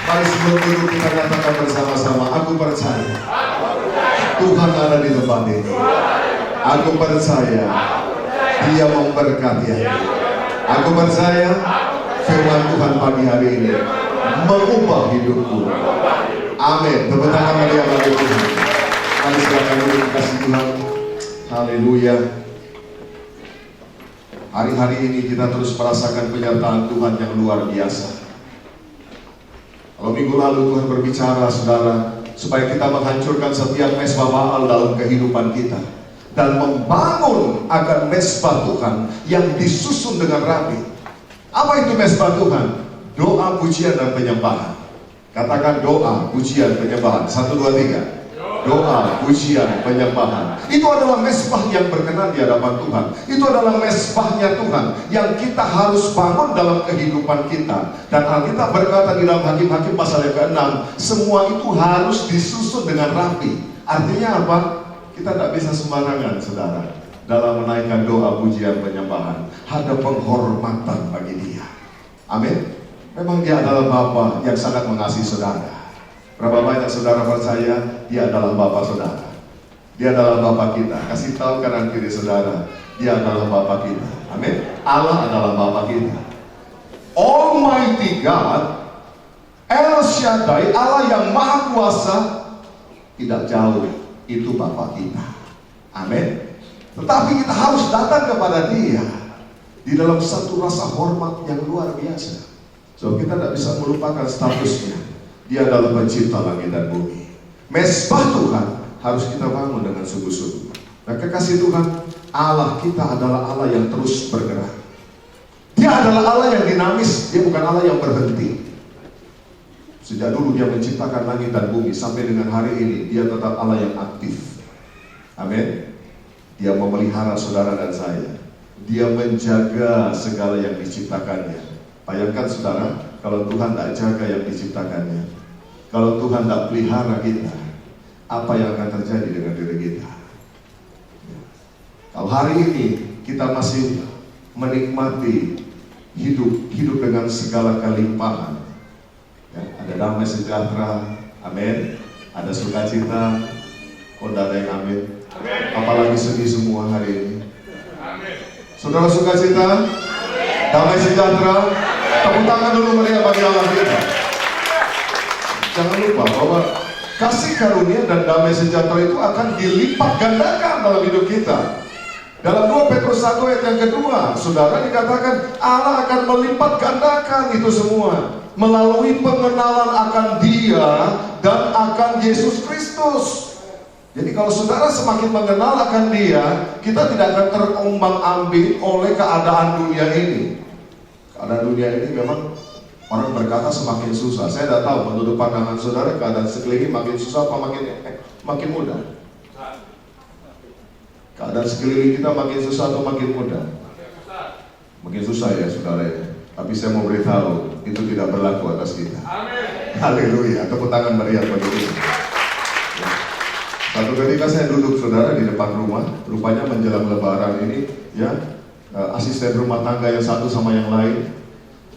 Mari sebelum itu kita katakan bersama-sama, aku percaya Tuhan ada di tempat ini. Aku percaya Dia memberkati aku. Aku percaya firman Tuhan pagi hari ini mengubah hidupku. Amin. Tepuk tangan meriah bagi Tuhan. Mari silakan duduk, kasih Tuhan. Haleluya. Hari-hari ini kita terus merasakan penyertaan Tuhan yang luar biasa. Kalau minggu lalu Tuhan berbicara, saudara, supaya kita menghancurkan setiap mesbah Baal dalam kehidupan kita dan membangun agar mesbah Tuhan yang disusun dengan rapi. Apa itu mesbah Tuhan? Doa, pujian, dan penyembahan. Katakan doa, pujian, penyembahan. 1, 2, 3. Doa, pujian, penyembahan. Itu adalah mesbah yang berkenan di hadapan Tuhan. Itu adalah mesbahnya Tuhan yang kita harus bangun dalam kehidupan kita. Dan Alkitab berkata di dalam Hakim-Hakim pasal yang ke-6, semua itu harus disusun dengan rapi. Artinya apa? Kita tidak bisa sembarangan, saudara, dalam menaikkan doa, pujian, penyembahan. Ada penghormatan bagi Dia. Amin. Memang Dia adalah Bapa yang sangat mengasihi saudara. Berapa banyak saudara percaya Dia adalah Bapa saudara? Dia adalah Bapa kita. Kasih tahu kanan kiri saudara, Dia adalah Bapa kita. Amin. Allah adalah Bapa kita. Almighty God, El Shaddai, Allah yang Maha Kuasa, tidak jauh, itu Bapa kita. Amin. Tetapi kita harus datang kepada Dia di dalam satu rasa hormat yang luar biasa. So kita tidak bisa melupakan statusnya. Dia adalah pencipta langit dan bumi. Mesbah Tuhan harus kita bangun dengan sungguh-sungguh. Nah, kekasih Tuhan, Allah kita adalah Allah yang terus bergerak. Dia adalah Allah yang dinamis, Dia bukan Allah yang berhenti. Sejak dulu Dia menciptakan langit dan bumi, sampai dengan hari ini Dia tetap Allah yang aktif. Amin. Dia memelihara saudara dan saya. Dia menjaga segala yang diciptakannya. Bayangkan saudara, kalau Tuhan tidak jaga yang diciptakannya, kalau Tuhan tidak pelihara kita, apa yang akan terjadi dengan diri kita? Kalau hari ini kita masih menikmati hidup dengan segala kelimpahan, ya, ada damai sejahtera, amin, ada sukacita, kok tidak ada yang amin? Apalagi sedih semua hari ini. Saudara sukacita, damai sejahtera. Tepuk tangan dulu meriah bagi Allah kita. Jangan lupa bahwa kasih karunia dan damai sejahtera itu akan dilipat gandakan dalam hidup kita. Dalam 2 Petrus 1 ayat yang kedua, saudara, dikatakan Allah akan melipat gandakan itu semua melalui pengenalan akan Dia dan akan Yesus Kristus. Jadi kalau saudara semakin mengenal akan Dia, kita tidak akan terombang-ambing oleh keadaan dunia ini. Keadaan dunia ini memang orang berkata semakin susah. Saya tidak tahu menurut pandangan saudara keadaan sekeliling makin susah apa makin mudah? Keadaan sekeliling kita makin susah atau makin mudah? Makin susah ya saudara ya. Tapi saya mau beritahu itu tidak berlaku atas kita. Haleluya. Tepuk tangan meriah bagi Tuhan. Satu ketika saya duduk saudara di depan rumah, rupanya menjelang Lebaran ini ya. Asisten rumah tangga yang satu sama yang lain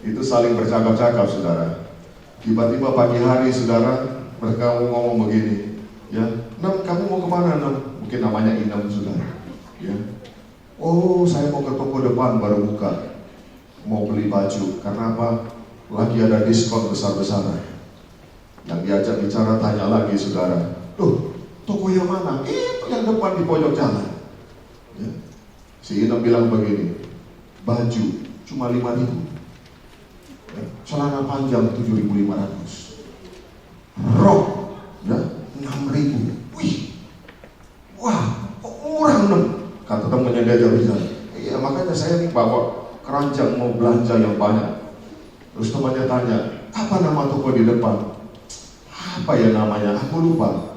itu saling bercakap-cakap saudara. Tiba-tiba pagi hari saudara mereka ngomong begini, ya, Nam, kamu mau kemana Nam? Mungkin namanya Inam saudara, ya. Oh, saya mau ke toko depan baru buka, mau beli baju. Karena apa? Lagi ada diskon besar-besaran. Yang diajak bicara tanya lagi saudara, loh, toko yang mana? Itu yang depan di pojok jalan. Ya. Si Inam bilang begini, baju cuma 5.000, ya, celana panjang 7.500, rok ya 6.000. Wih, wah, kok murah Nam? Kata temannya dia bilang, iya makanya saya nih bawa keranjang mau belanja yang banyak. Terus temannya tanya, apa nama toko di depan? Apa ya namanya? Aku lupa.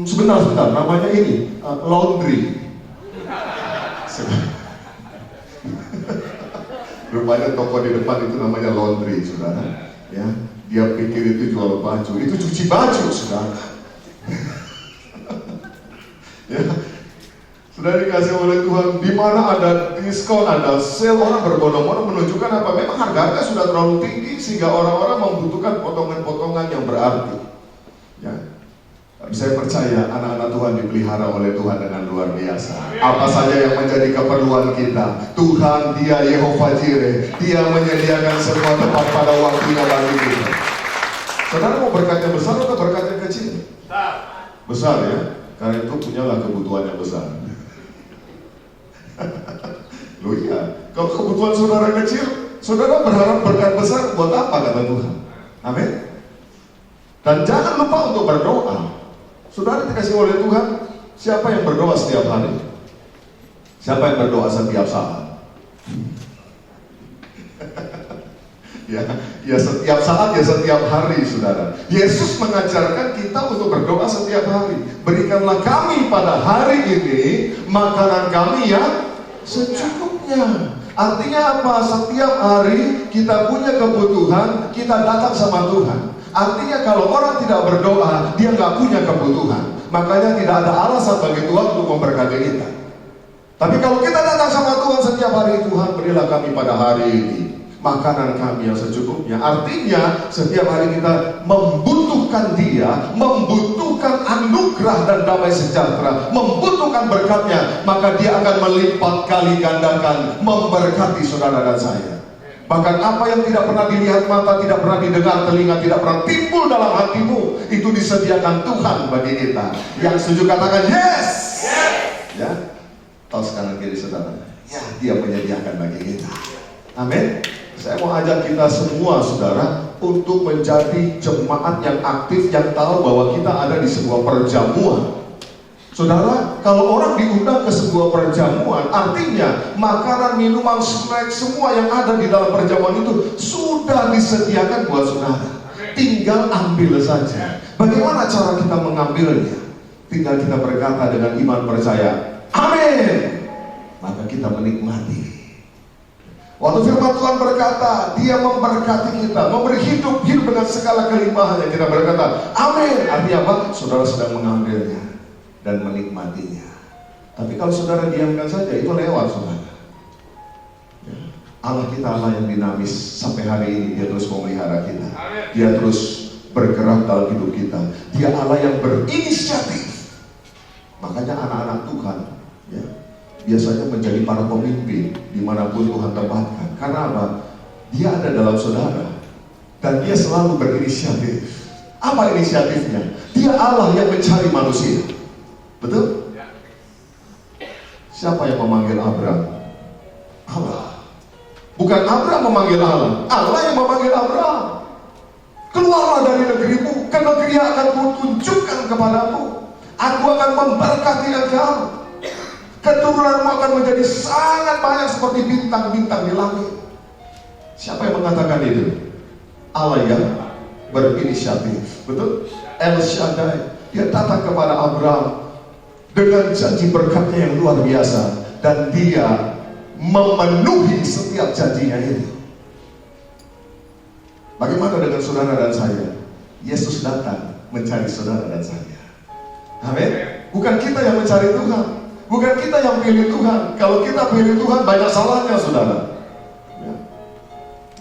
Sebentar, namanya ini laundry. Rupanya toko di depan itu namanya laundry, saudara. Ya, dia pikir itu jual baju, itu cuci baju, saudara. Ya, Sudah dikasih oleh Tuhan, di mana ada diskon, ada sale, orang berbondong-bondong menunjukkan apa? Memang harganya sudah terlalu tinggi sehingga orang-orang membutuhkan potongan-potongan yang berarti. Ya. Tapi saya percaya anak-anak Tuhan dipelihara oleh Tuhan dengan luar biasa. Apa saja yang menjadi keperluan kita, Tuhan Dia Yehova Jireh, Dia menyediakan semua tempat pada waktunya bagi kita. Saudara mau berkat yang besar atau berkat yang kecil? Besar ya, karena itu punyalah kebutuhan yang besar. Loh iya, kalau kebutuhan saudara kecil, saudara berharap berkat besar buat apa kata Tuhan? Amin. Dan jangan lupa untuk berdoa. Saudara dikasih oleh Tuhan, siapa yang berdoa setiap hari? Siapa yang berdoa setiap saat? Ya setiap saat, ya setiap hari, saudara. Yesus mengajarkan kita untuk berdoa setiap hari. Berikanlah kami pada hari ini makanan kami yang secukupnya. Artinya apa? Setiap hari kita punya kebutuhan, kita datang sama Tuhan. Artinya kalau orang tidak berdoa, dia nggak punya kebutuhan. Makanya tidak ada alasan bagi Tuhan untuk memberkati kita. Tapi kalau kita datang sama Tuhan setiap hari, Tuhan berilah kami pada hari ini makanan kami yang secukupnya. Artinya setiap hari kita membutuhkan Dia, membutuhkan anugerah dan damai sejahtera, membutuhkan berkatnya, maka Dia akan melipat kali gandakan memberkati saudara dan saya. Bahkan apa yang tidak pernah dilihat mata, tidak pernah didengar telinga, tidak pernah timbul dalam hatimu, itu disediakan Tuhan bagi kita. Yang setuju katakan yes, yes. Ya, tos kanan kiri saudara, ya Dia menyediakan bagi kita. Amin. Saya mau ajak kita semua saudara untuk menjadi jemaat yang aktif, yang tahu bahwa kita ada di sebuah perjamuan. Saudara, kalau orang diundang ke sebuah perjamuan, artinya makanan, minuman, snack, semua yang ada di dalam perjamuan itu sudah disediakan buat saudara. Tinggal ambil saja. Bagaimana cara kita mengambilnya? Tinggal kita berkata dengan iman percaya, amin. Maka kita menikmati. Waktu firman Tuhan berkata, Dia memberkati kita, memberi hidup dengan segala kelimpahannya. Kita berkata, amin. Artinya apa? Saudara sedang mengambilnya dan menikmatinya. Tapi kalau saudara diamkan saja, itu lewat saudara. Ya. Allah kita Allah yang dinamis. Sampai hari ini Dia terus memelihara kita. Dia terus bergerak dalam hidup kita. Dia Allah yang berinisiatif. Makanya anak-anak Tuhan ya, biasanya menjadi para pemimpin dimanapun Tuhan tempatkan. Karena apa? Dia ada dalam saudara dan Dia selalu berinisiatif. Apa inisiatifnya? Dia Allah yang mencari manusia. Betul? Siapa yang memanggil Abraham? Allah. Bukan Abraham memanggil Allah, Allah yang memanggil Abraham. Keluarlah dari negerimu, ke negeri yang akan kutunjukkan kepadamu. Aku akan memberkati engkau. Keturunanmu akan menjadi sangat banyak seperti bintang-bintang di langit. Siapa yang mengatakan itu? Allah yang berinisiatif. Betul? El Shaddai. Dia datang kepada Abraham dengan janji berkatnya yang luar biasa, dan Dia memenuhi setiap janjinya itu. Bagaimana dengan saudara dan saya? Yesus datang mencari saudara dan saya. Amin. Bukan kita yang mencari Tuhan, bukan kita yang pilih Tuhan. Kalau kita pilih Tuhan, banyak salahnya saudara ya.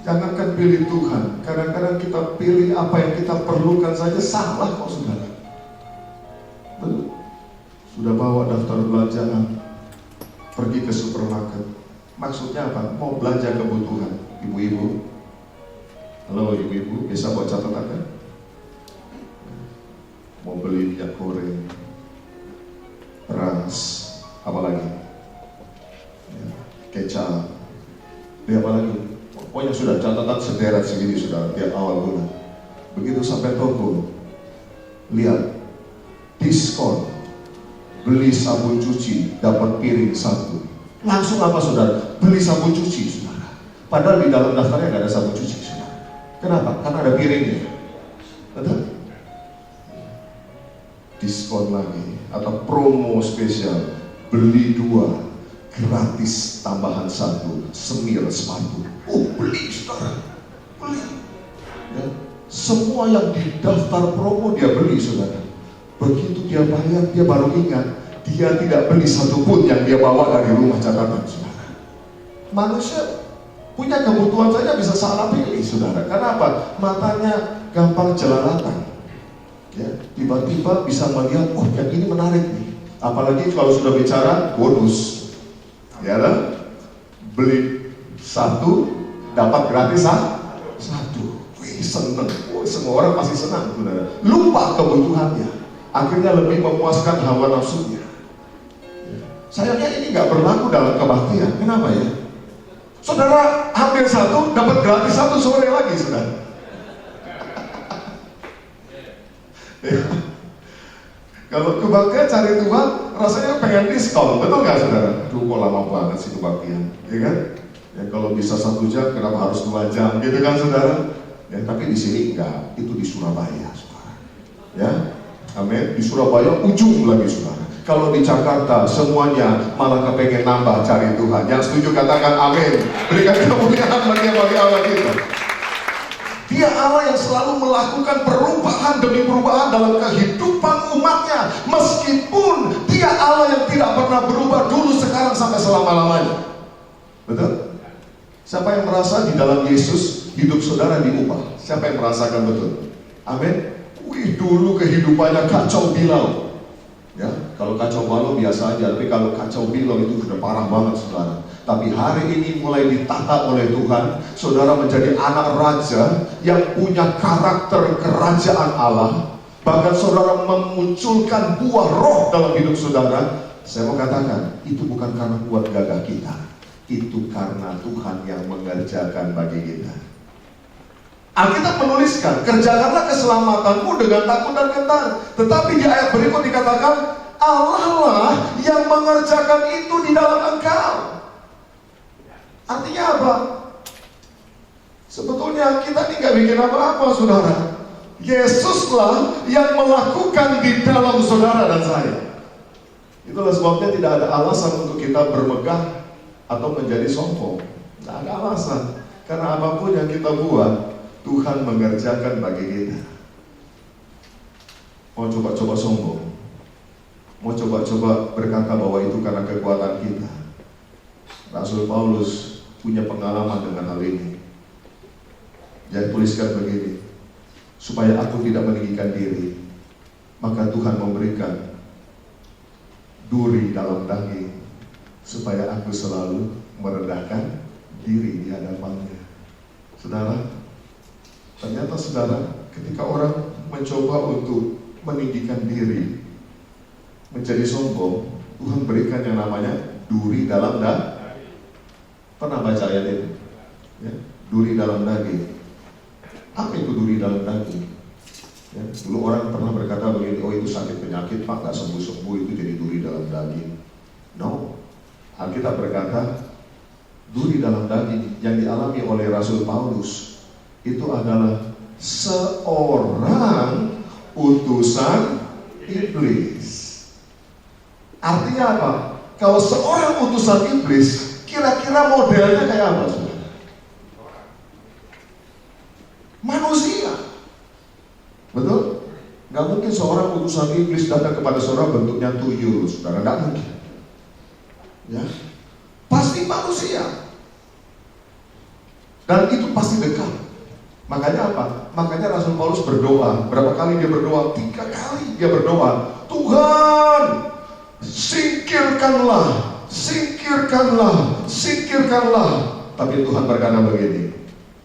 Jangankan pilih Tuhan, kadang-kadang kita pilih apa yang kita perlukan saja salah kok saudara. Betul? Sudah bawa daftar belanjaan, pergi ke supermarket. Maksudnya apa? Mau belanja kebutuhan. Ibu-ibu, halo ibu-ibu, bisa buat catatan kan? Mau beli minyak goreng, beras, apa lagi? Ya, kecap, beli apa lagi? Pokoknya sudah catatan sederet segini sudah tiap awal bulan. Begitu sampai toko, lihat diskon. Beli sabun cuci, dapat piring satu. Langsung apa saudara? Beli sabun cuci saudara. Padahal di dalam daftarnya nggak ada sabun cuci saudara. Kenapa? Karena ada piringnya. Betul? Diskon lagi atau promo spesial. Beli 2 gratis tambahan 1 semir sepatu. Oh beli saudara, beli. Ya. Semua yang di daftar promo dia beli saudara. Begitu dia bayar, dia baru ingat dia tidak beli satu pun yang dia bawa dari rumah catatan, saudara. Manusia punya kebutuhan saja bisa salah pilih, saudara. Karena apa? Matanya gampang jelalatan. Ya, tiba-tiba bisa melihat, oh yang ini menarik nih. Apalagi kalau sudah bicara bonus, ya kan? Beli satu dapat gratis satu. Wih, seneng. Semua orang pasti senang, saudara. Lupa kebutuhannya, akhirnya lebih memuaskan hawa nafsunya. Sayangnya ini nggak berlaku dalam kebaktian. Kenapa ya? Saudara ambil satu, dapat gratis satu sore lagi, saudara. Ya. Kalau kebaktian cari Tuhan, rasanya pengen diskon, betul nggak, saudara? Aduh, kok lama banget sih kebaktian, ya kan? Ya kalau bisa 1 jam, kenapa harus 2 jam, gitu kan, saudara? Ya, tapi di sini enggak, itu di Surabaya, saudara. Ya, amin. Di Surabaya ujung lagi, saudara. Kalau di Jakarta semuanya malah kepengen nambah cari Tuhan. Yang setuju katakan amin. Berikan kemuliaan bagi Allah kita. Dia Allah yang selalu melakukan perubahan demi perubahan dalam kehidupan umatnya. Meskipun dia Allah yang tidak pernah berubah dulu, sekarang, sampai selama-lamanya. Betul? Siapa yang merasa di dalam Yesus hidup saudara diubah? Siapa yang merasakan betul? Amin. Wih, dulu kehidupannya kacau bilau. Ya, kalau kacau balau biasa aja, tapi kalau kacau bilau itu sudah parah banget, saudara. Tapi hari ini mulai ditata oleh Tuhan, saudara menjadi anak raja yang punya karakter kerajaan Allah. Bahkan saudara memunculkan buah roh dalam hidup saudara. Saya mau katakan, itu bukan karena kuat gagah kita, itu karena Tuhan yang mengerjakan bagi kita. Alkitab menuliskan, kerjakanlah keselamatanmu dengan takut dan gentar. Tetapi di ayat berikut dikatakan, Allah lah yang mengerjakan itu di dalam engkau. Artinya apa? Sebetulnya kita ini gak bikin apa-apa, saudara. Yesuslah yang melakukan di dalam saudara dan saya. Itulah sebabnya tidak ada alasan untuk kita bermegah atau menjadi sombong. Tidak ada alasan. Karena apapun yang kita buat, Tuhan mengerjakan bagi kita. Mau coba-coba sombong, mau coba-coba berkata bahwa itu karena kekuatan kita. Rasul Paulus punya pengalaman dengan hal ini. Dia tuliskan begini, supaya aku tidak meninggikan diri, maka Tuhan memberikan duri dalam daging, supaya aku selalu merendahkan diri di hadapannya. Saudara, ternyata saudara, ketika orang mencoba untuk meninggikan diri, menjadi sombong, Tuhan berikan yang namanya duri dalam daging. Pernah baca ayat itu? Ya, duri dalam daging. Apa itu duri dalam daging? Ya, dulu orang pernah berkata begini, oh itu sakit penyakit Pak, gak sembuh-sembuh, itu jadi duri dalam daging. No, Alkitab berkata, duri dalam daging yang dialami oleh Rasul Paulus itu adalah seorang utusan iblis. Artinya apa? Kalau seorang utusan iblis, kira-kira modelnya kayak apa, saudara? Manusia. Betul? Gak mungkin seorang utusan iblis datang kepada saudara bentuknya tuyul, saudara. Gak mungkin. Ya, pasti manusia. Dan itu pasti dekat. Makanya apa? Makanya Rasul Paulus berdoa. Berapa kali dia berdoa? 3 kali dia berdoa. Tuhan, singkirkanlah, singkirkanlah, singkirkanlah. Tapi Tuhan berkata begini,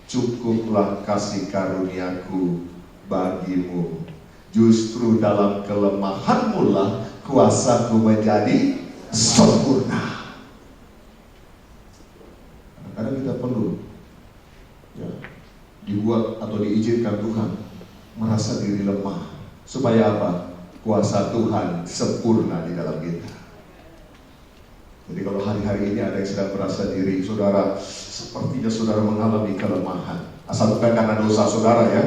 cukuplah kasih karuniaku bagimu. Justru dalam kelemahanmu lah kuasaku menjadi sempurna. Karena kita perlu ya, dibuat atau diizinkan Tuhan merasa diri lemah. Supaya apa? Kuasa Tuhan sempurna di dalam kita. Jadi kalau hari-hari ini ada yang sedang merasa diri saudara, sepertinya saudara mengalami kelemahan, asal bukan karena dosa saudara ya.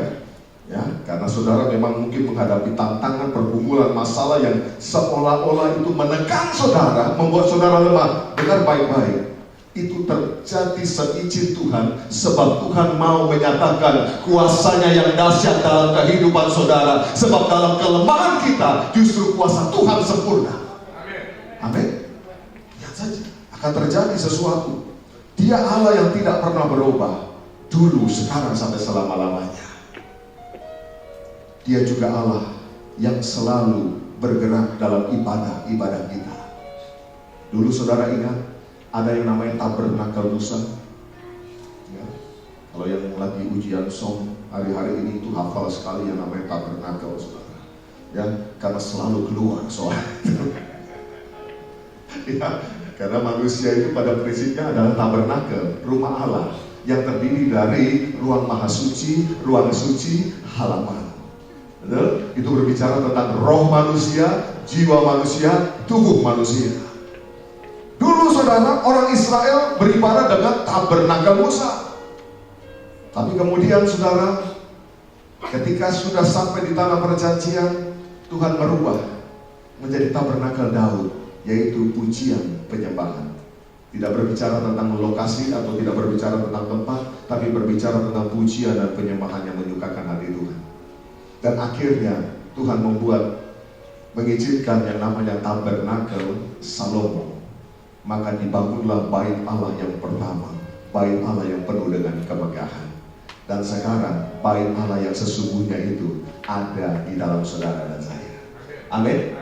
Ya, karena saudara memang mungkin menghadapi tantangan, pergumulan, masalah yang seolah-olah itu menekan saudara, membuat saudara lemah. Dengar baik-baik, itu terjadi seizin Tuhan, sebab Tuhan mau menyatakan kuasanya yang dahsyat dalam kehidupan saudara. Sebab dalam kelemahan kita justru kuasa Tuhan sempurna. Amin. Lihat saja, akan terjadi sesuatu. Dia Allah yang tidak pernah berubah, dulu, sekarang, sampai selama-lamanya. Dia juga Allah yang selalu bergerak dalam ibadah kita. Dulu saudara ingat, ada yang namanya tabernakel Musa. Ya. Kalau yang lagi ujian som hari-hari ini itu hafal sekali yang namanya tabernakel, saudara. Ya, karena selalu keluar soal itu. Ya, karena manusia itu pada prinsipnya adalah tabernakel, rumah Allah, yang terdiri dari ruang maha suci, ruang suci, halaman. Betul? Itu berbicara tentang roh manusia, jiwa manusia, tubuh manusia. Dulu saudara, orang Israel beribadah dengan tabernakel Musa. Tapi kemudian saudara, ketika sudah sampai di tanah perjanjian, Tuhan merubah menjadi tabernakel Daud, yaitu pujian penyembahan. Tidak berbicara tentang lokasi atau tidak berbicara tentang tempat, tapi berbicara tentang pujian dan penyembahan yang menyukakan hati Tuhan. Dan akhirnya Tuhan mengizinkan yang namanya tabernakel Salomo. Maka dibangunlah bait Allah yang pertama, bait Allah yang penuh dengan kemegahan. Dan sekarang bait Allah yang sesungguhnya itu ada di dalam saudara dan saya. Amin.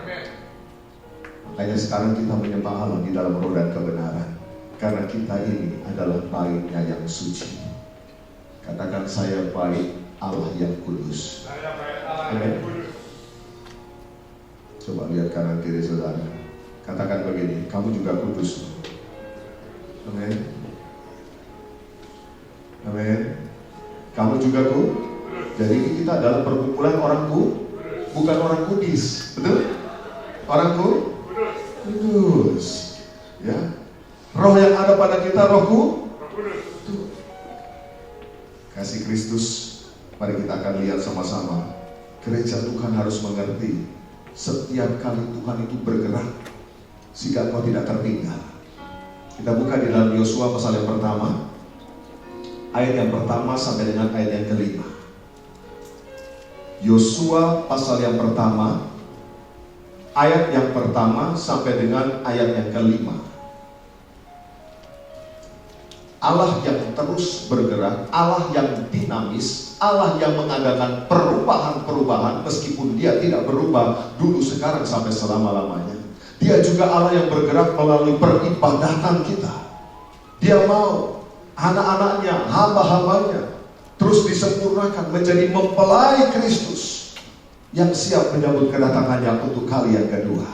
Makanya sekarang kita menyembah Allah di dalam roh dan kebenaran, karena kita ini adalah baitnya yang suci. Katakan, saya bait Allah yang kudus. Amin. Coba lihat kanan kiri saudara, katakan begini, kamu juga kudus. Amin. Amin. Kamu juga Jadi kita adalah perkumpulan orang bukan orang kudis, betul? Orang kudus. Ya. Roh yang ada pada kita roh kudus. Kasih Kristus. Mari kita akan lihat sama-sama. Gereja Tuhan harus mengerti, setiap kali Tuhan itu bergerak, sehingga engkau tidak tertinggal. Kita buka di dalam Yosua pasal yang pertama, ayat yang pertama sampai dengan ayat yang kelima. Yosua pasal yang pertama, ayat yang pertama sampai dengan ayat yang kelima. Allah yang terus bergerak, Allah yang dinamis, Allah yang mengadakan perubahan-perubahan meskipun dia tidak berubah dulu, sekarang, sampai selama-lamanya. Dia juga Allah yang bergerak melalui peribadatan kita. Dia mau anak-anaknya, hamba-hambanya terus disempurnakan menjadi mempelai Kristus yang siap menyambut kedatangannya untuk kali yang kedua.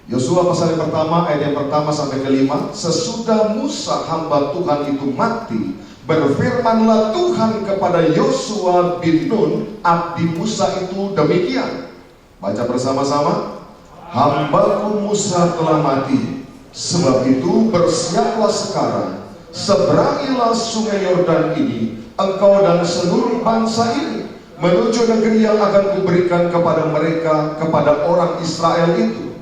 Yosua pasal yang pertama, ayat yang pertama sampai kelima. Sesudah Musa hamba Tuhan itu mati, berfirmanlah Tuhan kepada Yosua bin Nun, abdi Musa itu demikian. Baca bersama-sama. Hambaku Musa telah mati, sebab itu bersiaplah sekarang, seberangilah sungai Yordan ini, engkau dan seluruh bangsa ini, menuju negeri yang akan kuberikan kepada mereka, kepada orang Israel itu.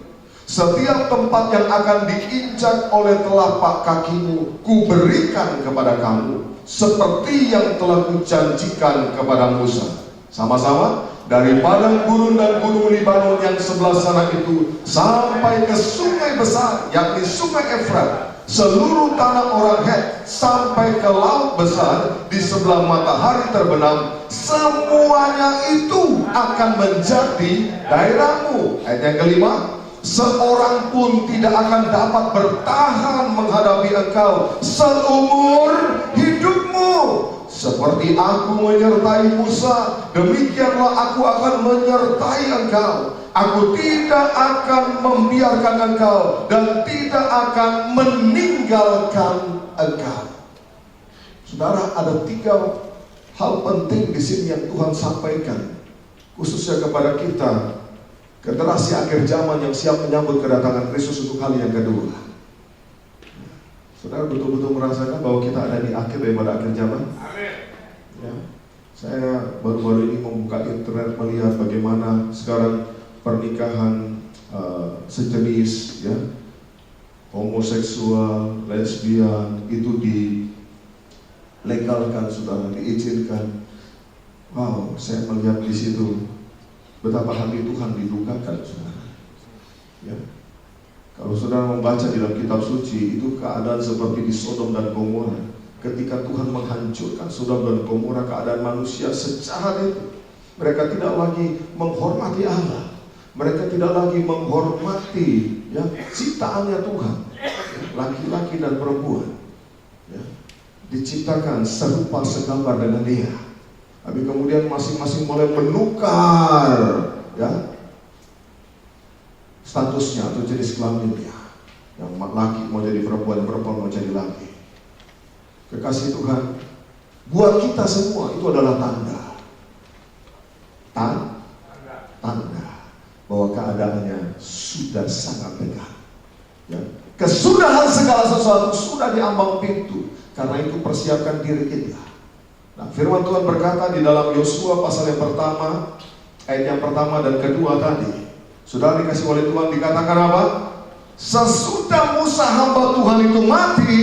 Setiap tempat yang akan diinjak oleh telapak kakimu, kuberikan kepada kamu, seperti yang telah kujanjikan kepada Musa. Sama-sama. Dari padang gurun dan gunung Libanon yang sebelah sana itu, sampai ke sungai besar, yakni sungai Efrat, seluruh tanah orang Het, sampai ke laut besar di sebelah matahari terbenam, semuanya itu akan menjadi daerahmu. Ayat yang kelima. Seorang pun tidak akan dapat bertahan menghadapi engkau seumur hidupmu. Seperti aku menyertai Musa, demikianlah aku akan menyertai engkau. Aku tidak akan membiarkan engkau dan tidak akan meninggalkan engkau. Saudara, ada 3 hal penting di sini yang Tuhan sampaikan, khususnya kepada kita, generasi akhir zaman yang siap menyambut kedatangan Kristus untuk kali yang kedua. Saudara betul-betul merasakan bahwa kita ada di akhir daripada akhir zaman. Amin. Ya, saya baru-baru ini membuka internet melihat bagaimana sekarang pernikahan sejenis, ya, homoseksual, lesbian itu dilegalkan, saudara, diizinkan. Wow, saya melihat di situ betapa hati Tuhan didukakan, saudara. Ya. Kalau saudara membaca di dalam kitab suci, itu keadaan seperti di Sodom dan Gomora. Ketika Tuhan menghancurkan Sodom dan Gomora, keadaan manusia secara itu, mereka tidak lagi menghormati Allah. Mereka tidak lagi menghormati ciptaannya Tuhan, laki-laki dan perempuan, diciptakan serupa segambar dengan Dia. Tapi kemudian masing-masing mulai menukar statusnya atau jenis kelaminnya. Yang laki mau jadi perempuan, perempuan mau jadi laki. Kekasih Tuhan, buat kita semua itu adalah tanda bahwa keadaannya sudah sangat dekat. Kesudahan segala sesuatu sudah di ambang pintu. Karena itu persiapkan diri kita. Nah, firman Tuhan berkata di dalam Yosua pasal yang pertama, ayat yang pertama dan kedua tadi. Saudara dikasih oleh Tuhan, dikatakan apa? Sesudah Musa hamba Tuhan itu mati,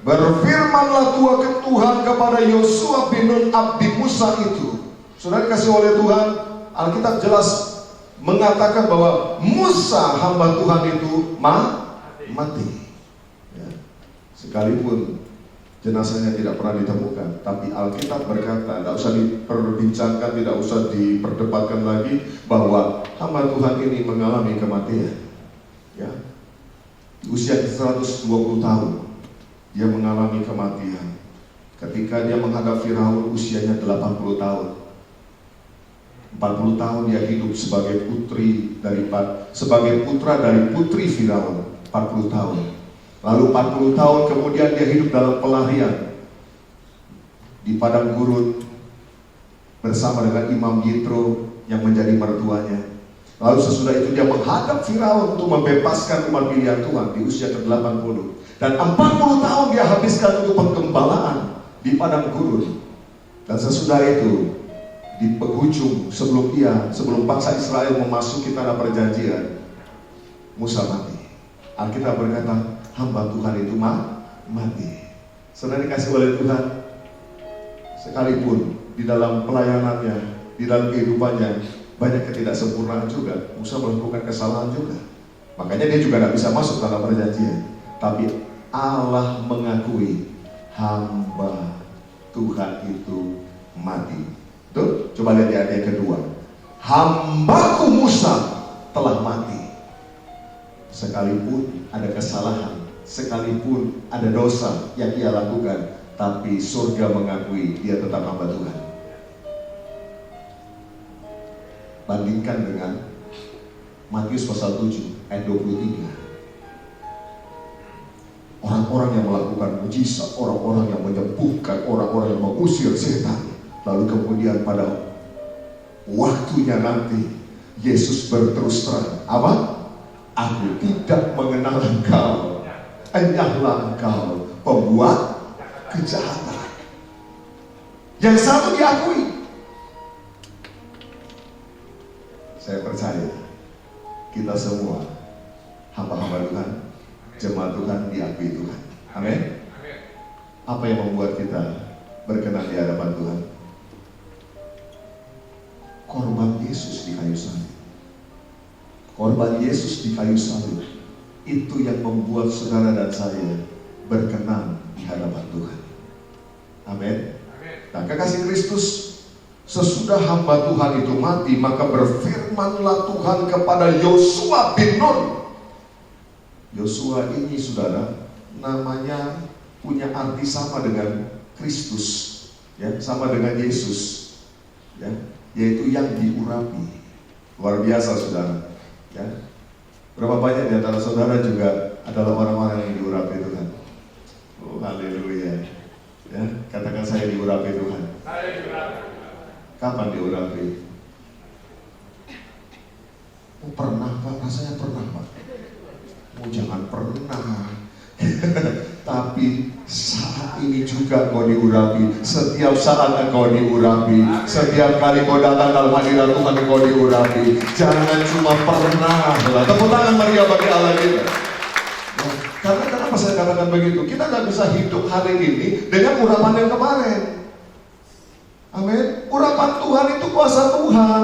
berfirmanlah Tuhan kepada Yosua bin Nun abdi Musa itu. Saudara dikasih oleh Tuhan, Alkitab jelas mengatakan bahwa Musa hamba Tuhan itu mati. Sekalipun jenazahnya tidak pernah ditemukan, tapi Alkitab berkata, tidak usah diperbincangkan, tidak usah diperdebatkan lagi, bahwa hamba Tuhan ini mengalami kematian. Di usia 120 tahun dia mengalami kematian. Ketika dia menghadap Firaun, usianya 80 tahun. 40 tahun dia hidup sebagai putra dari putri Firaun. 40 tahun. Lalu 40 tahun kemudian dia hidup dalam pelarian di padang gurun bersama dengan Imam Yitro yang menjadi mertuanya. Lalu sesudah itu dia menghadap Firaun untuk membebaskan umat pilihan Tuhan di usia ke-80. Dan 40 tahun dia habiskan untuk penggembalaan di padang gurun. Dan sesudah itu, di penghujung sebelum bangsa Israel memasuki tanah perjanjian, Musa mati. Alkitab berkata, hamba Tuhan itu mati. Saudara dikasih oleh Tuhan, sekalipun di dalam pelayanannya, di dalam kehidupannya banyak ketidaksempurnaan juga, Musa melakukan kesalahan juga. Makanya dia juga tidak bisa masuk dalam perjanjian. Tapi Allah mengakui hamba Tuhan itu mati. Tuh, coba lihat di ayat yang kedua. Hambaku Musa telah mati. Sekalipun ada kesalahan, sekalipun ada dosa yang ia lakukan, tapi surga mengakui dia tetap hamba Tuhan. Bandingkan dengan Matius pasal 7 ayat 23. Orang-orang yang melakukan mujizat, orang-orang yang menyembuhkan, orang-orang yang mengusir setan. Lalu kemudian pada waktunya nanti Yesus berterus terang, apa? Aku tidak mengenal engkau, hanyalah engkau pembuat kejahatan. Yang satu diakui. Saya percaya kita semua hamba-hamba Tuhan, jemaat Tuhan, diakui Tuhan. Amin. Apa yang membuat kita berkenan di hadapan Tuhan? Korban Yesus di kayu salib. Korban Yesus di kayu salib itu yang membuat saudara dan saya berkenan di hadapan Tuhan. Amin. Nah, kekasih Kristus, sesudah hamba Tuhan itu mati, maka berfirmanlah Tuhan kepada Yosua bin Nun. Yosua ini, saudara, namanya punya arti sama dengan Kristus, sama dengan Yesus, yaitu yang diurapi. Luar biasa, saudara. Berapa banyak di antara saudara juga adalah orang-orang yang diurapi Tuhan. Oh, haleluya. Katakan, saya diurapi Tuhan. Kapan diurapi? Oh, pernah Pak, rasanya pernah Pak. Oh, jangan pernah. Tapi saat ini juga kau diurapi. Setiap saat engkau diurapi. Setiap kali kau datang dalam hadirat Tuhan, engkau diurapi. Jangan cuma pernah. Tepuk tangan Maria bagi Allah kita. Karena kenapa saya katakan begitu? Kita nggak bisa hidup hari ini dengan urapan yang kemarin. Amin. Urapan Tuhan itu kuasa Tuhan.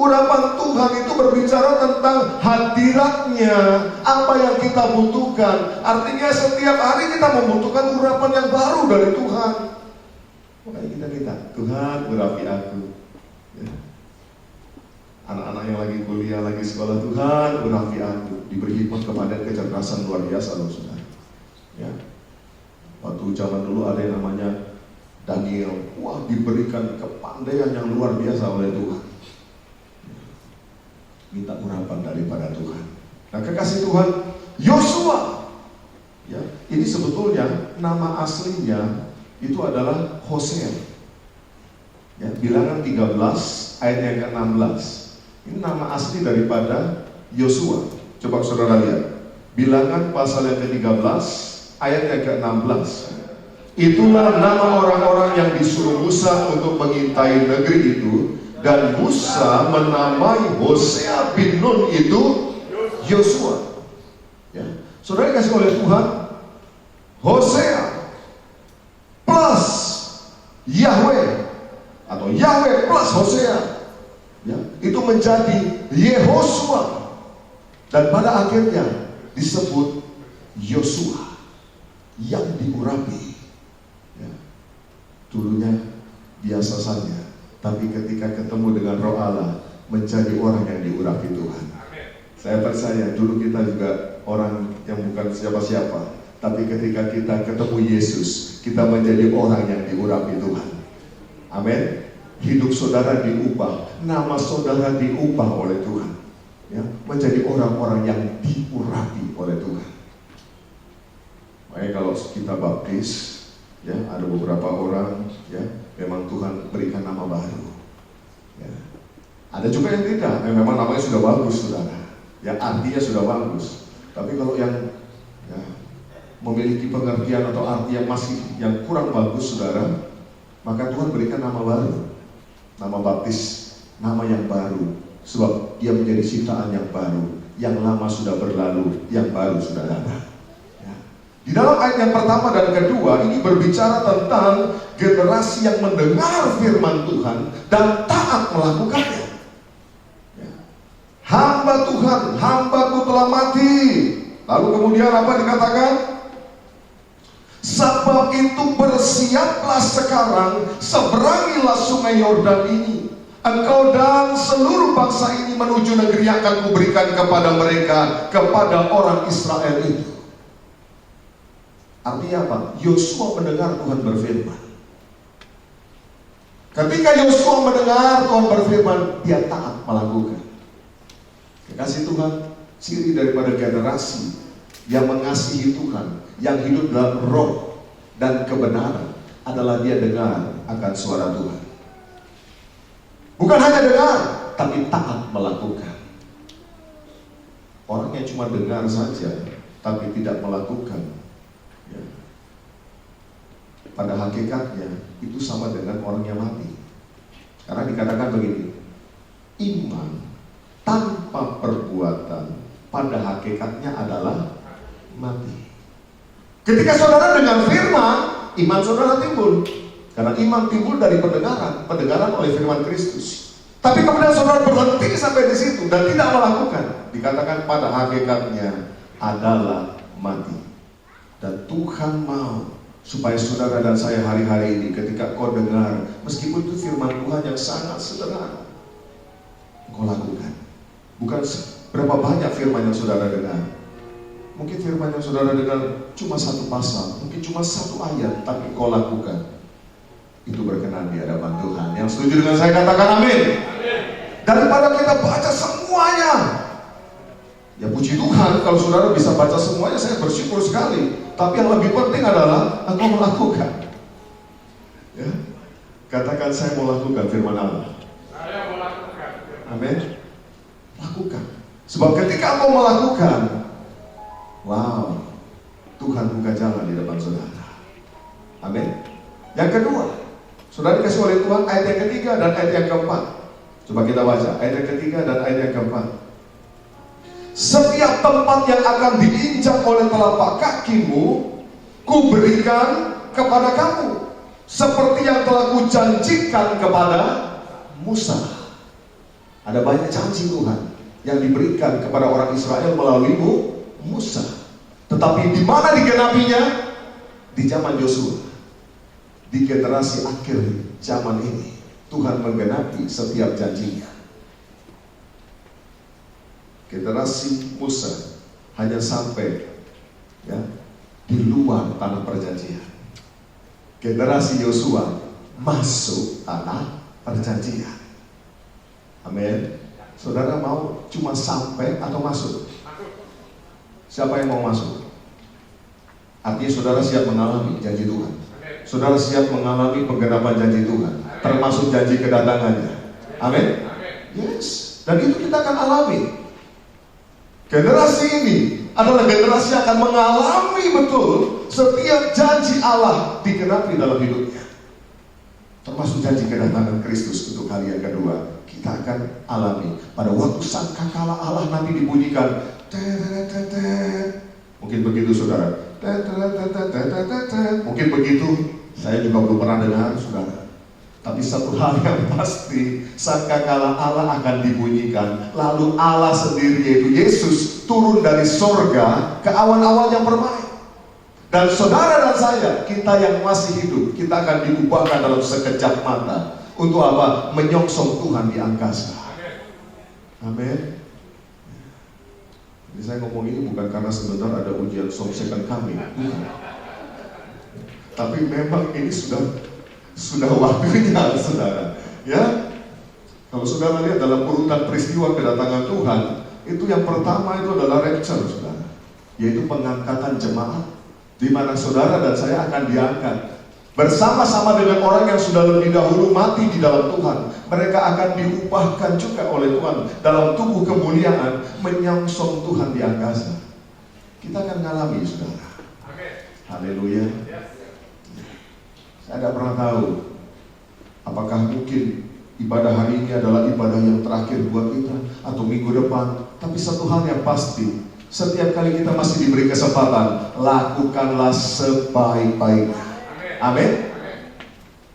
Urapan Tuhan itu berbicara tentang hati hadiratnya, apa yang kita butuhkan. Artinya setiap hari kita membutuhkan urapan yang baru dari Tuhan. Makanya kita minta, Tuhan urapi aku. Ya. Anak-anak yang lagi kuliah, lagi sekolah, Tuhan urapi aku. Diberi hikmat kepada kecerdasan luar biasa loh saudara. Ya. Waktu zaman dulu ada yang namanya Daniel, wah diberikan kepandaian yang luar biasa oleh Tuhan. Minta urapan daripada Tuhan. Nah, kekasih Tuhan, Yosua, ya, ini sebetulnya nama aslinya itu adalah Hosea. Ya, Bilangan 13 ayat yang ke-16. Ini nama asli daripada Yosua. Coba saudara lihat. Bilangan pasal yang ke-13 ayat yang ke-16. Itulah nama orang-orang yang disuruh Musa untuk mengintai negeri itu, dan Musa menamai Hosea bin Nun itu Yosua. Ya. Saudara dikasih oleh Tuhan, Hosea plus Yahweh atau Yahweh plus Hosea, ya, itu menjadi Yehosua, dan pada akhirnya disebut Yosua yang diurapi. Ya. Dulunya biasa saja, tapi ketika ketemu dengan Roh Allah menjadi orang yang diurapi Tuhan. Saya percaya dulu kita juga orang yang bukan siapa-siapa, tapi ketika kita ketemu Yesus, kita menjadi orang yang diurapi Tuhan. Amin. Hidup saudara diubah, nama saudara diubah oleh Tuhan, ya, menjadi orang-orang yang diurapi oleh Tuhan. Makanya kalau kita baptis, ya, ada beberapa orang, ya, memang Tuhan berikan nama baru. Ya. Ada juga yang tidak, memang namanya sudah bagus, saudara. Ya, artinya sudah bagus. Tapi kalau yang, ya, memiliki pengertian atau arti yang masih yang kurang bagus, saudara, maka Tuhan berikan nama baru, nama baptis, nama yang baru, sebab dia menjadi ciptaan yang baru. Yang lama sudah berlalu, yang baru sudah datang. Di dalam ayat yang pertama dan kedua ini berbicara tentang generasi yang mendengar firman Tuhan dan taat melakukannya. Ya. Hamba Tuhan, hambaku telah mati. Lalu kemudian apa dikatakan? Sebab itu bersiaplah sekarang, seberangilah sungai Yordan ini. Engkau dan seluruh bangsa ini menuju negeri yang akan kuberikan kepada mereka, kepada orang Israel itu. Artinya apa? Yosua mendengar Tuhan berfirman. Ketika Yosua mendengar Tuhan berfirman, dia taat melakukan. Kekasih Tuhan, ciri daripada generasi yang mengasihi Tuhan, yang hidup dalam roh dan kebenaran, adalah dia dengar akan suara Tuhan. Bukan hanya dengar, tapi taat melakukan. Orang yang cuma dengar saja, tapi tidak melakukan, ya, pada hakikatnya itu sama dengan orang yang mati. Karena dikatakan begini, iman tanpa perbuatan pada hakikatnya adalah mati. Ketika saudara dengar firman, iman saudara timbul. Karena iman timbul dari pendengaran oleh firman Kristus. Tapi kemudian saudara berhenti sampai di situ dan tidak melakukan, dikatakan pada hakikatnya adalah mati. Dan Tuhan mau supaya saudara dan saya hari-hari ini ketika kau dengar, meskipun itu firman Tuhan yang sangat sederhana, kau lakukan. Bukan berapa banyak firman yang saudara dengar. Mungkin firman yang saudara dengar cuma satu pasal, mungkin cuma satu ayat, tapi kau lakukan. Itu berkenan di hadapan Tuhan. Yang setuju dengan saya katakan amin. Daripada kita baca semuanya, ya puji Tuhan kalau saudara bisa baca semuanya, saya bersyukur sekali. Tapi yang lebih penting adalah engkau melakukan. Ya, katakan saya mau lakukan firman Allah. Saya mau lakukan. Amin. Lakukan. Sebab ketika engkau melakukan, wow, Tuhan buka jalan di depan saudara. Amin. Yang kedua, saudara dikasih oleh Tuhan ayat yang ketiga dan ayat yang keempat. Coba kita baca ayat yang ketiga dan ayat yang keempat. Setiap tempat yang akan diinjak oleh telapak kakimu, kuberikan kepada kamu, seperti yang telah kujanjikan kepada Musa. Ada banyak janji Tuhan yang diberikan kepada orang Israel melalui Musa. Tetapi di mana digenapinya? Di zaman Yosua. Di generasi akhir zaman ini Tuhan menggenapi setiap janjinya. Generasi Musa hanya sampai di luar tanah perjanjian. Generasi Yosua masuk tanah perjanjian. Amin. Saudara mau cuma sampai atau masuk? Siapa yang mau masuk? Artinya saudara siap mengalami janji Tuhan. Saudara siap mengalami penggenapan janji Tuhan, termasuk janji kedatangannya. Amin. Yes. Dan itu kita akan alami. Generasi ini adalah generasi yang akan mengalami betul setiap janji Allah digenapi dalam hidupnya. Termasuk janji kedatangan Kristus untuk kali yang kedua. Kita akan alami pada waktu sangkakala Allah nanti dibunyikan. Mungkin begitu saudara. Mungkin begitu. Saya juga belum pernah dengar saudara. Tapi satu hal yang pasti, sangkakala Allah akan dibunyikan, lalu Allah sendiri yaitu Yesus turun dari sorga ke awan-awan yang bermain. Dan saudara dan saya, kita yang masih hidup, kita akan diubahkan dalam sekejap mata. Untuk apa? Menyongsong Tuhan di angkasa. Amin. Jadi saya ngomong ini bukan karena sebentar ada ujian somsekan kami, tapi memang ini sudah waktunya, saudara. Ya, kalau saudara lihat dalam urutan peristiwa kedatangan Tuhan, itu yang pertama itu adalah rapture, saudara, yaitu pengangkatan jemaat, di mana saudara dan saya akan diangkat bersama-sama dengan orang yang sudah lebih dahulu mati di dalam Tuhan. Mereka akan diubahkan juga oleh Tuhan dalam tubuh kemuliaan, menyongsong Tuhan di angkasa. Kita akan mengalami, saudara. Haleluya. Saya tidak pernah tahu apakah mungkin ibadah hari ini adalah ibadah yang terakhir buat kita atau minggu depan. Tapi satu hal yang pasti, setiap kali kita masih diberi kesempatan, lakukanlah sebaik-baiknya. Amin.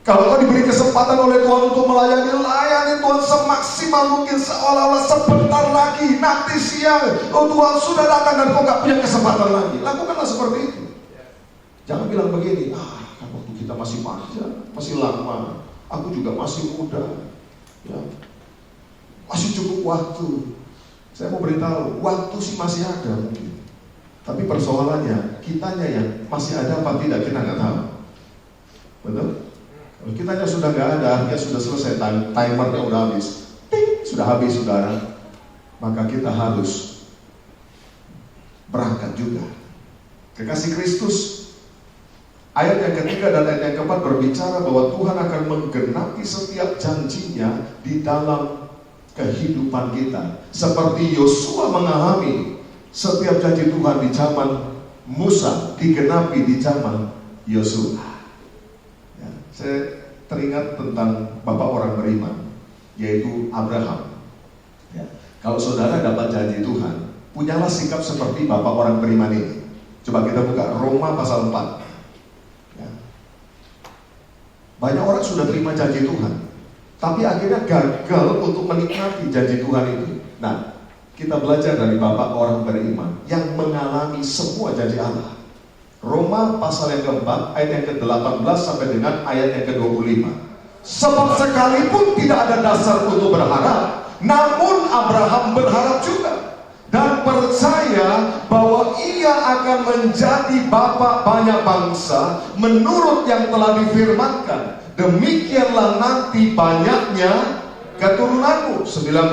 Kalau kau diberi kesempatan oleh Tuhan untuk layani Tuhan semaksimal mungkin, seolah-olah sebentar lagi, nanti siang, Tuhan sudah datang dan kau gak punya kesempatan lagi. Lakukanlah seperti itu. Jangan bilang begini, waktu kita masih panjang, masih lama, aku juga masih muda, ya, masih cukup waktu. Saya mau beritahu, waktu sih masih ada mungkin, tapi persoalannya kitanya yang masih ada apa tidak, kita nggak tahu. Betul? Kalau kitanya sudah nggak ada, artinya sudah selesai, timernya udah habis, sudah habis, saudara. Maka kita harus berangkat juga. Kekasih Kristus, ayat yang ketiga dan ayat yang keempat berbicara bahwa Tuhan akan menggenapi setiap janjinya di dalam kehidupan kita. Seperti Yosua mengalami setiap janji Tuhan di zaman Musa digenapi di zaman Yosua. Ya, saya teringat tentang bapak orang beriman, yaitu Abraham. Ya, kalau saudara dapat janji Tuhan, punyalah sikap seperti bapak orang beriman ini. Coba kita buka Roma pasal 4. Banyak orang sudah terima janji Tuhan, tapi akhirnya gagal untuk menikmati janji Tuhan itu. Nah, kita belajar dari bapak orang beriman yang mengalami semua janji Allah. Roma pasal yang keempat, ayat yang ke-18 sampai dengan ayat yang ke-25. Sebab sekalipun tidak ada dasar untuk berharap, namun Abraham berharap juga, dan percaya bahwa ia akan menjadi bapa banyak bangsa menurut yang telah difirmankan, demikianlah nanti banyaknya keturunanmu. 19,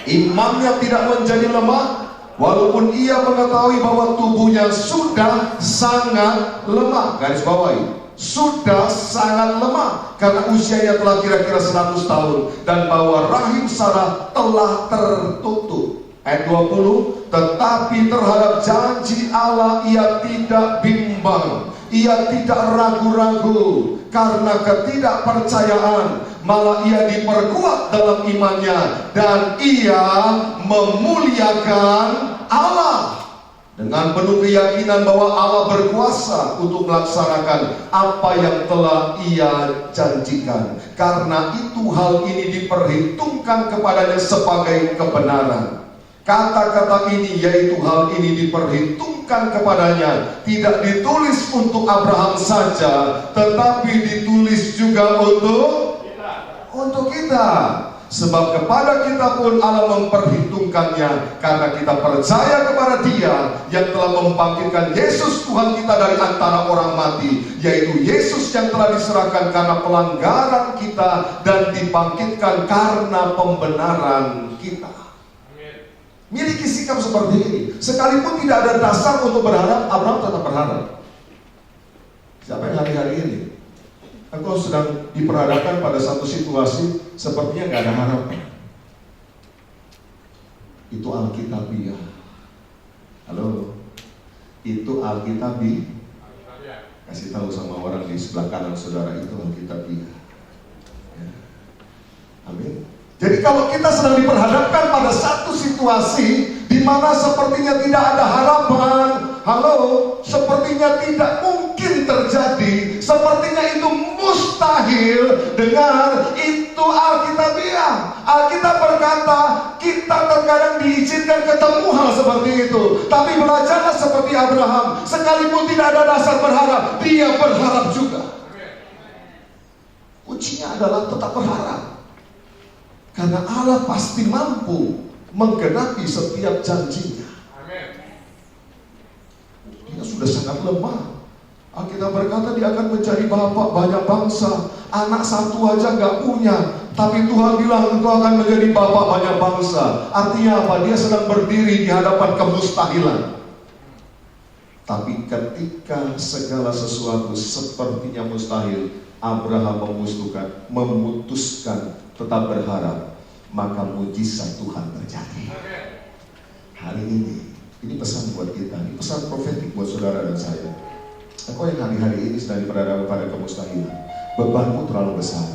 imannya tidak menjadi lemah, walaupun ia mengetahui bahwa tubuhnya sudah sangat lemah. Garis bawahi, sudah sangat lemah, karena usianya telah kira-kira 100 tahun, dan bahwa rahim Sarah telah tertutup. Ayat 20, tetapi terhadap janji Allah ia tidak bimbang, ia tidak ragu-ragu karena ketidakpercayaan, malah ia diperkuat dalam imannya dan ia memuliakan Allah. dengan penuh keyakinan bahwa Allah berkuasa untuk melaksanakan apa yang telah Ia janjikan. Karena itu hal ini diperhitungkan kepadanya sebagai kebenaran. Kata-kata ini, yaitu hal ini diperhitungkan kepadanya, tidak ditulis untuk Abraham saja, tetapi ditulis juga untuk kita. Sebab kepada kita pun Allah memperhitungkannya, karena kita percaya kepada Dia yang telah membangkitkan Yesus Tuhan kita dari antara orang mati, yaitu Yesus yang telah diserahkan karena pelanggaran kita dan dibangkitkan karena pembenaran kita. Miliki sikap seperti ini. Sekalipun tidak ada dasar untuk berharap, Abraham tetap berharap. Siapa yang hari-hari ini engkau sedang diperhadapkan pada satu situasi sepertinya gak ada harapan? Itu Alkitabiah. Halo, itu Alkitabiah. Kasih tahu sama orang di sebelah kanan saudara, itu Alkitabiah. Ya. Amin. Jadi kalau kita sedang diperhadapkan pada satu situasi di mana sepertinya tidak ada harapan, halo, sepertinya tidak mungkin terjadi, sepertinya itu mustahil, dengar, itu Alkitabiah. Alkitab berkata, kita terkadang diizinkan ketemu hal seperti itu, tapi belajarlah seperti Abraham, sekalipun tidak ada dasar berharap, dia berharap juga. Kuncinya adalah tetap berharap. Karena Allah pasti mampu menggenapi setiap janjinya. Dia sudah sangat lemah. Alkitab berkata dia akan menjadi bapak banyak bangsa. Anak satu aja gak punya, tapi Tuhan bilang engkau akan menjadi bapak banyak bangsa. Artinya apa? Dia sedang berdiri di hadapan kemustahilan. Tapi ketika segala sesuatu sepertinya mustahil, Abraham memutuskan tetap berharap, maka mujizat Tuhan terjadi. Hari ini pesan buat kita, ini pesan profetik buat saudara dan saya. Engkau yang hari-hari ini sedang berada pada kemustahilan, bebanmu terlalu besar,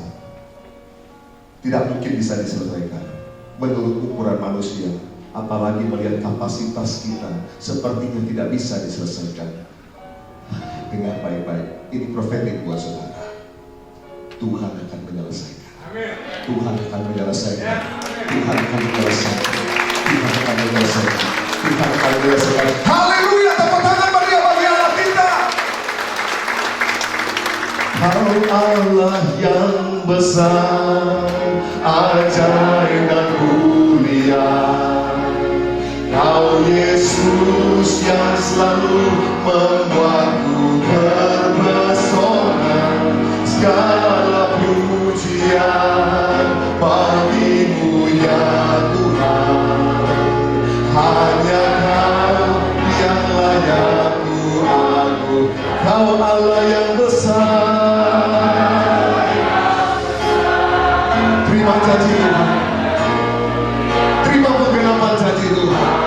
tidak mungkin bisa diselesaikan menurut ukuran manusia, apalagi melihat kapasitas kita sepertinya tidak bisa diselesaikan. Dengar baik-baik, ini profetik buat saudara. Tuhan akan menyelesaikan. Tuhan akan menyelesaikan. Tuhan akan menyelesaikan. Tuhan akan menyelesaikan. Tuhan akan menyelesaikan. Haleluya, tepuk tangan bagi Allah kita. Kau Allah yang besar, ajaib dan mulia. Kau Yesus yang selalu membuatku terpesona. Segala pujian bagimu ya Tuhan. Hanya Kau yang layak ku aku. Kau Allah yang besar. Terima janji Tuhan. Terima penggenapan janji Tuhan.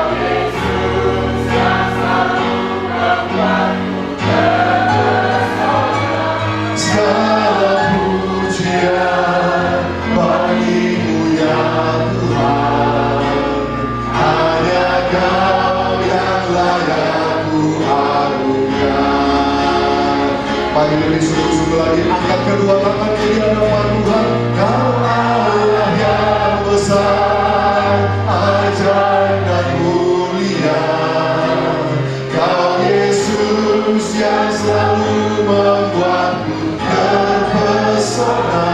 Mari lebih sungguh-sungguh lagi, angkat kedua tangan di hadapan Tuhan. Kau Allah yang besar, ajaib dan mulia. Kau Yesus yang selalu membuatku terpesona.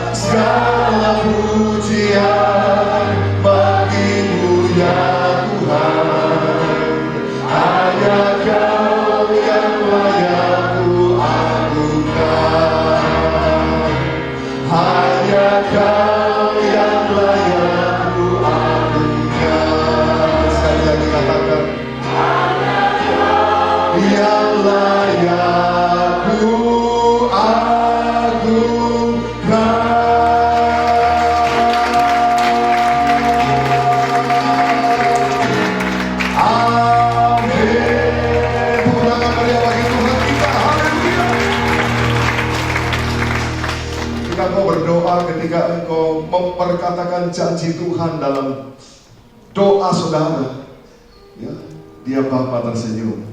Segala pujian bagimu ya Tuhan. Hanya Kau yang layak Kau yang layak ku agungkan. Sekali lagi katakan, hanya Kau yang layak ku agungkan. Amin. Pulang meriah bagi Tuhan kita. Haleluya. Ketika kau berdoa, ketika engkau memperkatakan janji Tuhan dalam doa saudara, ya, Dia Bapa tersenyum.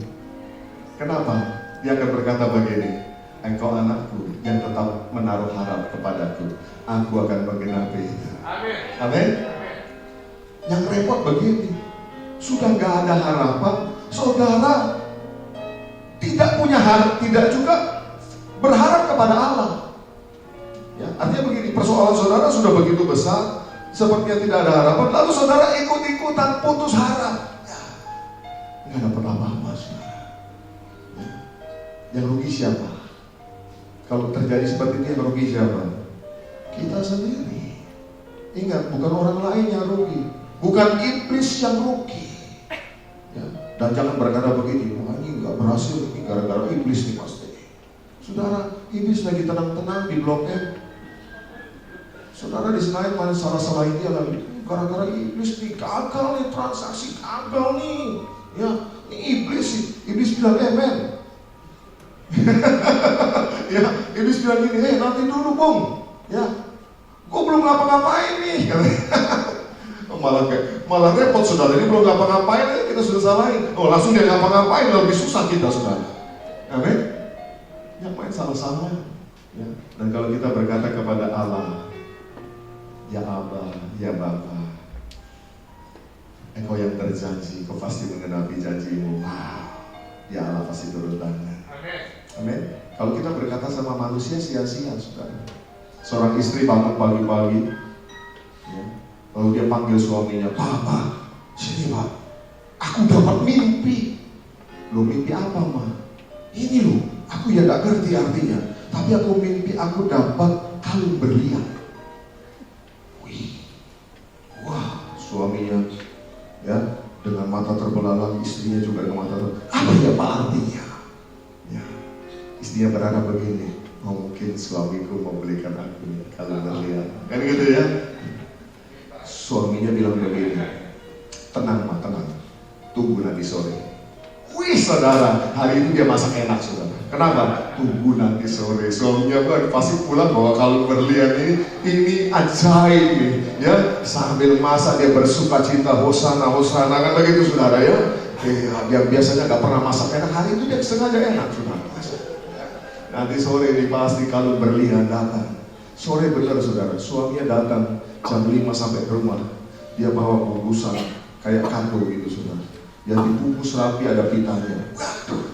Kenapa? Dia akan berkata begini, engkau anakku yang tetap menaruh harap kepadaku, aku akan menggenapi itu. Amin. Amin. Yang repot begini, sudah gak ada harapan, saudara tidak punya harap, tidak juga berharap kepada Allah. Ya, artinya begini, persoalan saudara sudah begitu besar, sepertinya tidak ada harapan, lalu saudara ikut-ikutan putus harap. Ya, nggak dapat apa-apa, saudara. Ya. Yang rugi siapa? Kalau terjadi seperti ini, yang rugi siapa? Kita sendiri. Ingat, bukan orang lain yang rugi, bukan iblis yang rugi. Ya. Dan jangan berkata begini, wah ini nggak berhasil, ini gara-gara iblis nih pasti. Saudara, iblis lagi tenang-tenang di Blok M. Saudara di Senayan mana salah-salah dia lagi, gara-gara iblis nih, gagal nih transaksi, gagal nih. Ya, ini iblis bilang amen. Ya, iblis bilang gini, nanti dulu Bung. Ya, gue belum ngapa-ngapain nih. malah repot saudara, ini belum ngapa-ngapain, kita sudah salahin. Oh langsung dia ngapa-ngapain, lebih susah kita saudara. Amin. Yang main salah-salah. Ya. Dan kalau kita berkata kepada Allah, ya Abba, ya Bapa, engkau yang berjanji, kau pasti mengenapi janjimu. Wow, ya Allah pasti turun tangan. Amin. Amin. Kalau kita berkata sama manusia sia-sia, saudara. Seorang istri bangun pagi-pagi, ya, lalu dia panggil suaminya, Papa, sini Pak, aku dapat mimpi. Loh mimpi apa Ma? Ini loh, aku ya gak ngerti artinya, tapi aku mimpi aku dapat kalung berlian. Wah, suaminya ya dengan mata terbelalak, istrinya juga dengan mata terbelalak. Apa ya Pak artinya? Ya, istrinya berharap begini, mungkin suamiku mau belikan aku kalung berlian, kan gitu ya. Suaminya bilang begini, tenang Ma, tenang, tunggu nanti sore. Wih saudara, hari itu dia masak enak saudara. Kenapa? Tunggu nanti sore. Suaminya pasti pulang bawa kalung berlian ini ajaib nih. Ya, sambil masak dia bersuka cita, hosana, hosana, kan begitu saudara ya. Dia biasanya nggak pernah masak enak, hari itu dia sengaja enak saudara. Nanti sore ini pasti kalung berlian datang. Sore benar saudara, suaminya datang jam 5 sampai ke rumah. Dia bawa bungkusan kayak kado gitu saudara. Yang dibungkus rapi ada pitanya. Waduh,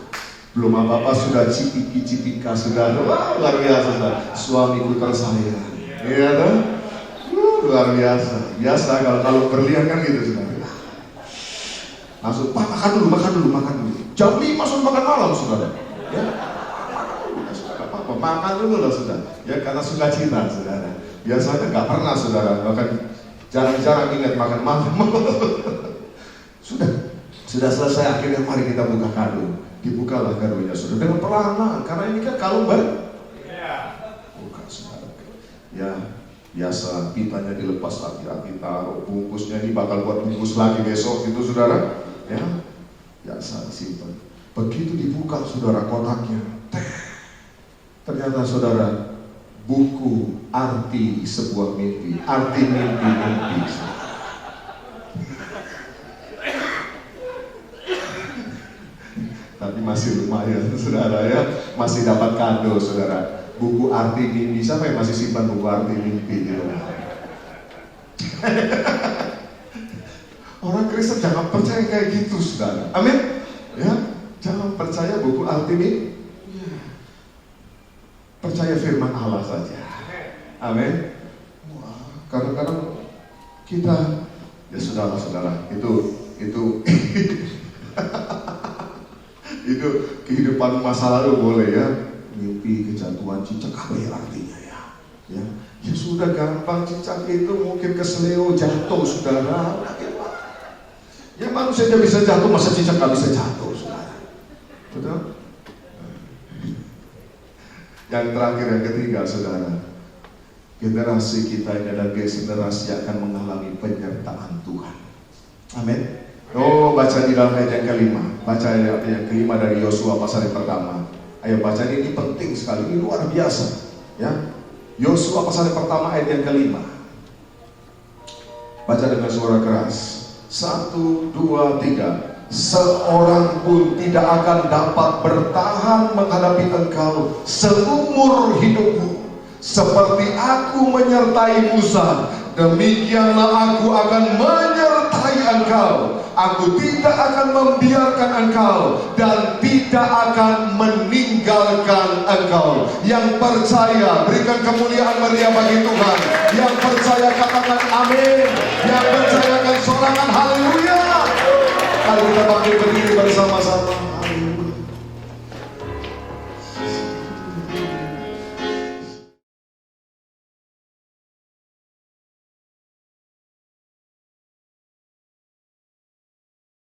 belum apa-apa sudah cipika saudara. Wah, luar biasa saudara. Suamiku tersayang. Iya kan? Luar biasa. Biasa kalau berlian kan gitu saudara. Langsung, Pak makan dulu. Jam 5 sudah makan malam saudara. Ya, apa-apa, makan dulu lah saudara. Ya karena suka cita saudara. Biasanya nggak pernah saudara, bahkan jarang-jarang ingat makan malam. Sudah selesai, akhirnya mari kita buka kado. Dibukalah kadonya saudara dengan pelan-pelan, karena ini kan kalung baru. Buka saudara. Ya, biasa pitanya dilepas hati-hati, taruh bungkusnya ini bakal buat bungkus lagi besok itu saudara. Ya, biasa simpan. Begitu dibuka saudara kotaknya, ternyata saudara buku arti sebuah mimpi, arti mimpi. Tapi masih lumayan saudara ya, masih dapat kado saudara. Buku arti mimpi, siapa yang masih simpan buku arti mimpi di rumah? Orang Kristen jangan percaya kayak gitu saudara. Amin. Ya, jangan percaya buku arti mimpi. Percaya firman Allah saja. Amin. Wah, kadang-kadang kita ya saudara, itu itu kehidupan masa lalu boleh ya. Mimpi kejatuhan cicak apa ya artinya ya? Ya sudah gampang, cicak itu mungkin kesleo jatuh saudara. Ya manusia aja bisa jatuh, masa cicak nggak bisa jatuh saudara? Betul? Yang terakhir, yang ketiga saudara, generasi kita ini adalah generasi yang akan mengalami penyertaan Tuhan. Amin. Oh, baca di dalam ayat yang kelima. Baca ayat yang kelima dari Yosua pasal yang pertama. Ayo baca ini penting sekali, ini luar biasa. Ya, Yosua pasal yang pertama ayat yang kelima. Baca dengan suara keras. 1, 2, 3. seorang pun tidak akan dapat bertahan menghadapi engkau seumur hidupmu. Seperti aku menyertai Musa, demikianlah aku akan menyertai engkau. Aku tidak akan membiarkan engkau dan tidak akan meninggalkan engkau. Yang percaya berikan kemuliaan meriah bagi Tuhan. Yang percaya katakan amin. Yang percaya kan sorangan haleluya. Mari kita bangkit berdiri bersama-sama.